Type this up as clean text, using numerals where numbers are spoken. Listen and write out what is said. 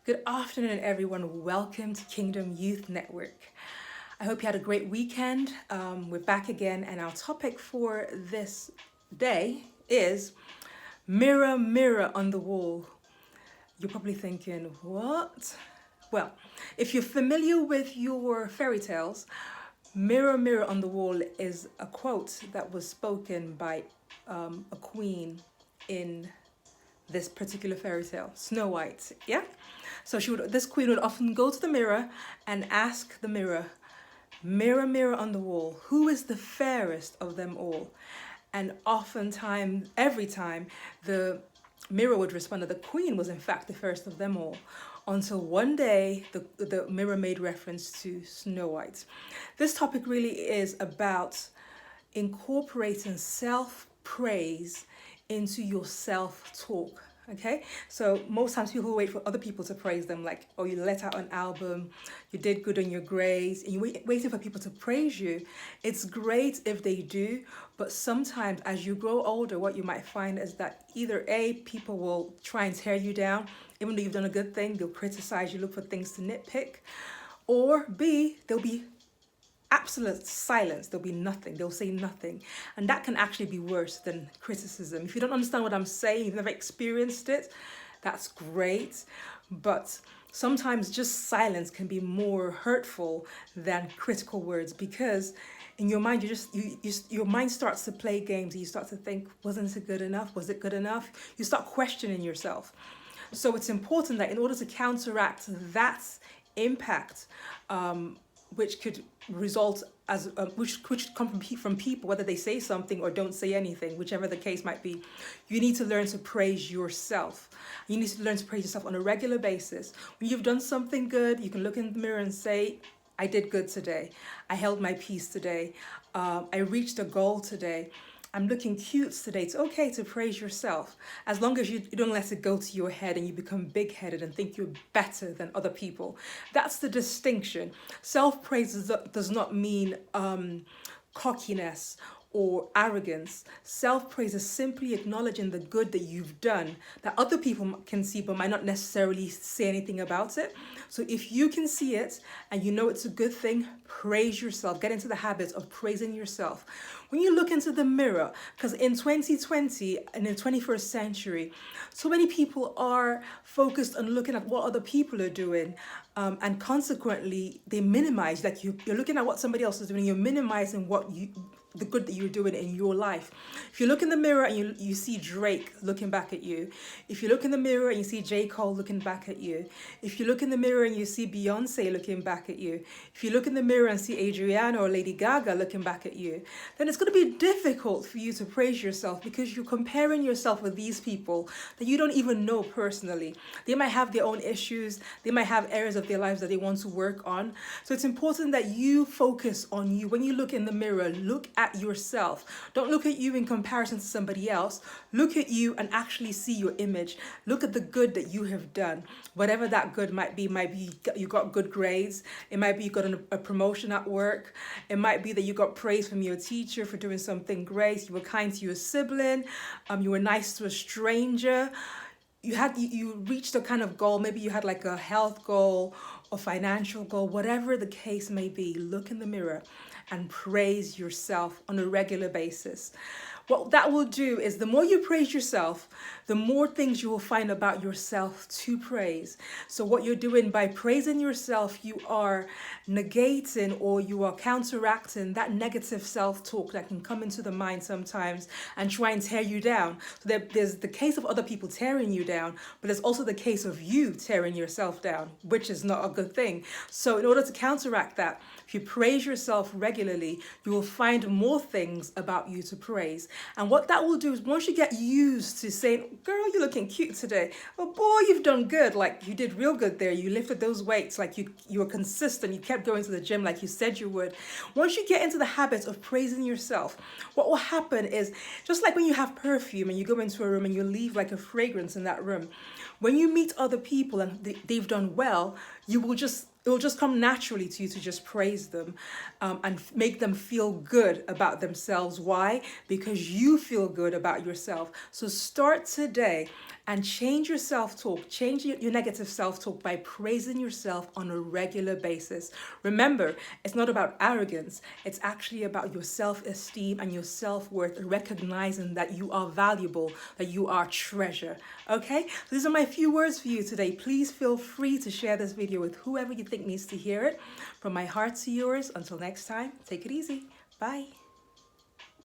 Good afternoon, everyone. Welcome to Kingdom Youth Network. I hope you had a great weekend. We're back again, and our topic for this day is Mirror, Mirror on the Wall. You're probably thinking, what? Well, if you're familiar with your fairy tales, Mirror, Mirror on the Wall is a quote that was spoken by a queen in this particular fairy tale, Snow White. Yeah? So this queen would often go to the mirror and ask the mirror, mirror, mirror on the wall, who is the fairest of them all? And oftentimes, every time, the mirror would respond that the queen was in fact the fairest of them all. Until one day, the mirror made reference to Snow White. This topic really is about incorporating self-praise into your self-talk. Okay, so most times people wait for other people to praise them, like, oh, you let out an album, you did good on your grades, and you're waiting for people to praise you. It's great if they do, but sometimes as you grow older, what you might find is that either A, people will try and tear you down, even though you've done a good thing, they'll criticize you, look for things to nitpick, or B, they'll be absolute silence. There'll be nothing. They'll say nothing. And that can actually be worse than criticism. If you don't understand what I'm saying, you've never experienced it, that's great. But sometimes just silence can be more hurtful than critical words, because in your mind, your mind starts to play games and you start to think, wasn't it good enough? Was it good enough? You start questioning yourself. So it's important that in order to counteract that impact, which could result as which come from people, whether they say something or don't say anything, whichever the case might be, you need to learn to praise yourself. You need to learn to praise yourself on a regular basis. When you've done something good, you can look in the mirror and say, I did good today. I held my peace today. I reached a goal today. I'm looking cute today. It's okay to praise yourself, as long as you don't let it go to your head and you become big-headed and think you're better than other people. That's the distinction. Self-praise does not mean cockiness or arrogance. Self-praise is simply acknowledging the good that you've done that other people can see but might not necessarily say anything about it. So if you can see it and you know it's a good thing, praise yourself. Get into the habit of praising yourself. When you look into the mirror, because in 2020 and in the 21st century, so many people are focused on looking at what other people are doing, and consequently they minimize, like you're looking at what somebody else is doing, you're minimizing the good that you're doing in your life. If you look in the mirror and you see Drake looking back at you, if you look in the mirror and you see J. Cole looking back at you, if you look in the mirror and you see Beyonce looking back at you, if you look in the mirror and see Adriana or Lady Gaga looking back at you, then it's going to be difficult for you to praise yourself, because you're comparing yourself with these people that you don't even know personally. They might have their own issues, they might have areas of their lives that they want to work on. So it's important that you focus on you. When you look in the mirror, look at yourself. Don't look at you in comparison to somebody else. Look at you and actually see your image. Look at the good that you have done. Whatever that good might be you got good grades. It might be you got a promotion at work. It might be that you got praise from your teacher for doing something great. You were kind to your sibling. You were nice to a stranger. You reached a kind of goal. Maybe you had like a health goal or financial goal, whatever the case may be. Look in the mirror and praise yourself on a regular basis. What that will do is, the more you praise yourself, the more things you will find about yourself to praise. So what you're doing by praising yourself, you are negating or you are counteracting that negative self-talk that can come into the mind sometimes and try and tear you down. So there's the case of other people tearing you down, but there's also the case of you tearing yourself down, which is not a good thing. So in order to counteract that, if you praise yourself regularly, you will find more things about you to praise. And what that will do is, once you get used to saying, girl, you're looking cute today. Oh boy, you've done good. Like, you did real good there. You lifted those weights. Like, you were consistent. You kept going to the gym like you said you would. Once you get into the habit of praising yourself, what will happen is, just like when you have perfume and you go into a room and you leave like a fragrance in that room, when you meet other people and they've done well, it will just come naturally to you to just praise them, and make them feel good about themselves. Why? Because you feel good about yourself. So start today And change your self-talk, change your negative self-talk by praising yourself on a regular basis. Remember, it's not about arrogance. It's actually about your self-esteem and your self-worth, recognizing that you are valuable, that you are treasure. Okay? So these are my few words for you today. Please feel free to share this video with whoever you think needs to hear it. From my heart to yours, until next time, take it easy. Bye.